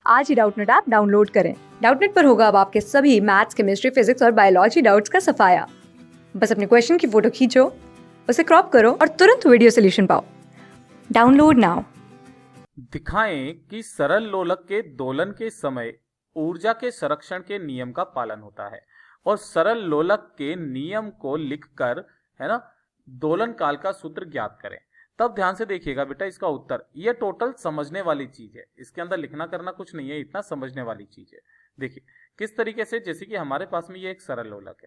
आज ही Doubtnut app download करें। Doubtnut पर होगा अब आपके सभी मैथ्स, केमिस्ट्री, फिजिक्स और बायोलॉजी डाउट्स का सफाया। बस अपने क्वेश्चन की फोटो खींचो, उसे क्रॉप करो और तुरंत वीडियो सोल्यूशन पाओ। Download now. दिखाएं कि सरल लोलक के दोलन के समय ऊर्जा के संरक्षण के नियम का पालन होता है और सरल लोलक के नियम को लिखकर, है ना, दोलन काल का सूत्र ज्ञात करें। तब ध्यान से देखिएगा बेटा, इसका उत्तर ये टोटल समझने वाली चीज है। इसके अंदर लिखना करना कुछ नहीं है, इतना समझने वाली चीज है। देखिए किस तरीके से, जैसे कि हमारे पास में ये एक सरल लोलक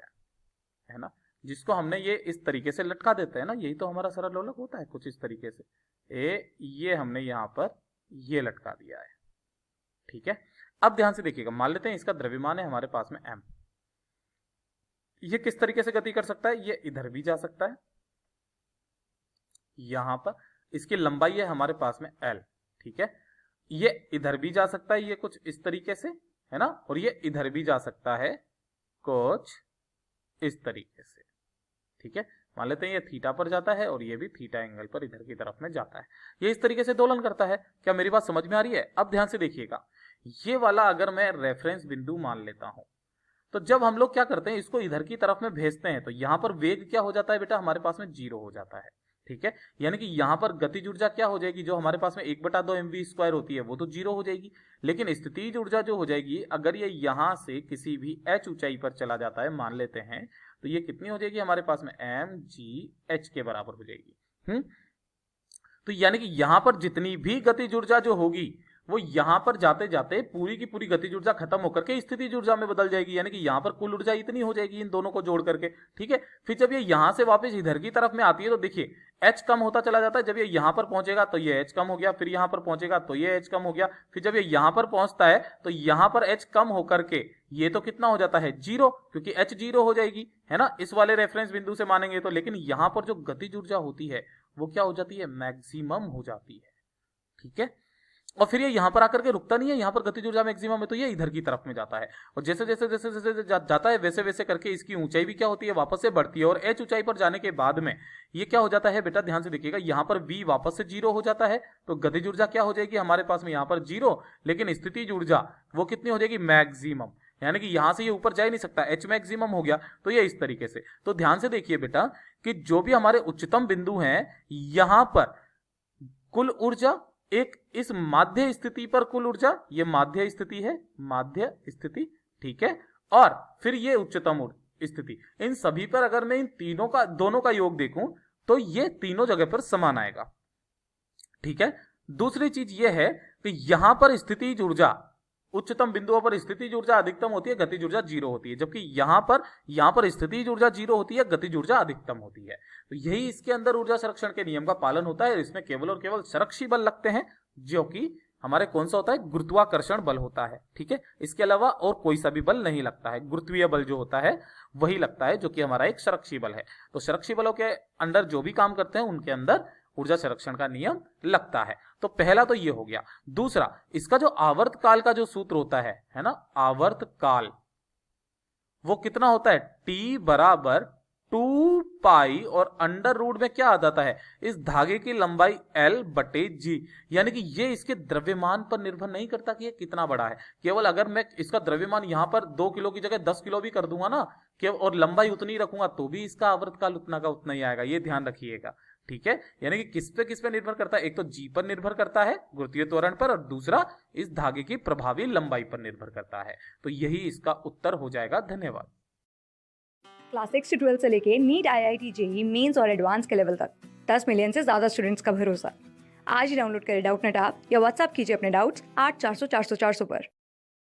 है ना, जिसको हमने ये इस तरीके से लटका देते हैं ना, यही तो हमारा सरल लोलक होता है कुछ इस तरीके से। ये हमने यहां पर ये लटका दिया है, ठीक है। अब ध्यान से देखिएगा, मान लेते हैं इसका द्रव्यमान है हमारे पास में m। ये किस तरीके से गति कर सकता है, ये इधर भी जा सकता है, यहां पर इसकी लंबाई है हमारे पास में l, ठीक है। ये इधर भी जा सकता है, ये कुछ इस तरीके से, है ना, और ये इधर भी जा सकता है कुछ इस तरीके से, ठीक है। मान लेते हैं ये थीटा पर जाता है और ये भी थीटा एंगल पर इधर की तरफ में जाता है। ये इस तरीके से दोलन करता है। क्या मेरी बात समझ में आ रही है? अब ध्यान से देखिएगा, ये वाला अगर मैं रेफरेंस बिंदु मान लेता हूं, तो जब हम लोग क्या करते हैं, इसको इधर की तरफ में भेजते हैं, तो यहां पर वेग क्या हो जाता है बेटा, हमारे पास में 0 हो जाता है, ठीक है। यानी कि यहां पर गतिज ऊर्जा क्या हो जाएगी, जो हमारे पास में 1/2 mv² होती है, वो तो 0 हो जाएगी। लेकिन स्थितिज ऊर्जा जो हो जाएगी, अगर ये यहां से किसी भी h ऊंचाई पर चला जाता है, मान लेते हैं, तो ये कितनी हो जाएगी हमारे पास में, mgh के बराबर हो जाएगी। तो यानी कि यहां पर जितनी भी गतिज ऊर्जा जो होगी, वो यहां पर जाते जाते पूरी की पूरी गतिज ऊर्जा खत्म होकर के स्थितिज ऊर्जा में बदल जाएगी। यानी कि यहां पर कुल ऊर्जा इतनी हो जाएगी इन दोनों को जोड़ करके, ठीक है। फिर जब ये यहां से वापस इधर की तरफ में आती है, तो देखिए h कम होता चला जाता है। जब ये यहां पर पहुंचेगा तो ये h कम हो गया, फिर यहां पर पहुंचेगा तो ये h कम हो गया, फिर जब ये यहां पर पहुंचता है तो यहां पर h कम होकर के ये तो कितना हो जाता है, 0, क्योंकि h 0 हो जाएगी, है ना, इस वाले रेफरेंस बिंदु से मानेंगे तो। लेकिन यहां पर जो गतिज ऊर्जा होती है वो क्या हो जाती है, मैक्सिमम हो जाती है, ठीक है। और फिर ये यहां पर आकर के रुकता नहीं है, यहां पर गतिज ऊर्जा मैक्सिमम है, तो ये इधर की तरफ में जाता है। और जैसे जैसे जैसे जैसे जाता है, वैसे वैसे करके इसकी ऊंचाई भी क्या होती है, वापस से बढ़ती है। और h ऊंचाई पर जाने के बाद में ये क्या हो जाता है बेटा, ध्यान से देखिएगा, यहां पर v वापस से 0 हो जाता है। तो गतिज ऊर्जा क्या हो जाएगी हमारे पास में, यहां पर 0, लेकिन स्थितिज ऊर्जा वो कितनी हो जाएगी, मैक्सिमम। यानी कि यहां से ये ऊपर जा ही नहीं सकता, h मैक्सिमम हो गया। तो ये इस तरीके से। तो ध्यान से देखिए बेटा कि जो भी हमारे उच्चतम बिंदु हैं, यहां पर कुल ऊर्जा, एक इस माध्य स्थिति पर कुल ऊर्जा, ये माध्य स्थिति है, माध्य स्थिति, ठीक है। और फिर ये उच्चतम स्थिति, इन सभी पर अगर मैं इन तीनों का, दोनों का योग देखूं, तो ये तीनों जगह पर समान आएगा, ठीक है। दूसरी चीज ये है कि यहां पर स्थितिज ऊर्जा, उच्चतम बिंदुओं पर स्थितिज ऊर्जा अधिकतम होती है, गतिज ऊर्जा 0 होती है, जबकि यहां पर स्थितिज ऊर्जा 0 होती है, गतिज ऊर्जा अधिकतम होती है। तो यही इसके अंदर ऊर्जा संरक्षण के नियम का पालन होता है। इसमें केवल और केवल संरक्षी बल लगते हैं, जो कि हमारे कौन सा होता है, गुरुत्वाकर्षण बल होता है, ठीक है। इसके अलावा और कोई सा भी बल नहीं लगता है, गुरुत्वीय बल जो होता है वही लगता है, जो कि हमारा एक संरक्षी बल है। तो संरक्षी बलों के अंडर जो भी काम करते हैं, उनके अंदर ऊर्जा संरक्षण का नियम लगता है। तो पहला तो ये हो गया। दूसरा, इसका जो आवर्त काल का जो सूत्र होता है ना, आवर्त काल, वो कितना होता है, T बराबर 2 पाई, और अंडर रूट में क्या आ जाता है, इस धागे की लंबाई L/G। यानी कि ये इसके द्रव्यमान पर निर्भर नहीं करता कि ये कितना बड़ा है। केवल अगर मैं इसका द्रव्यमान यहां पर 2 किलो की जगह 10 किलो भी कर दूंगा ना, और लंबाई उतनी रखूंगा, तो भी इसका आवर्त काल उतना का उतना ही आएगा। ये ध्यान रखिएगा, ठीक है। यानी कि किस पे निर्भर करता है, एक तो जी पर निर्भर करता है, गुरुत्वीय त्वरण पर, और दूसरा इस धागे की प्रभावी लंबाई पर निर्भर करता है। तो यही इसका उत्तर हो जाएगा। धन्यवाद। क्लास 6 से 12 से लेके नीट, IIT, JEE मेंस और एडवांस के लेवल तक 10 मिलियन से ज्यादा स्टूडेंट्स का भरोसा। आज ही डाउनलोड करें डाउटनेट ऐप या व्हाट्सएप कीजिए अपने डाउट्स 8400 400 400 पर।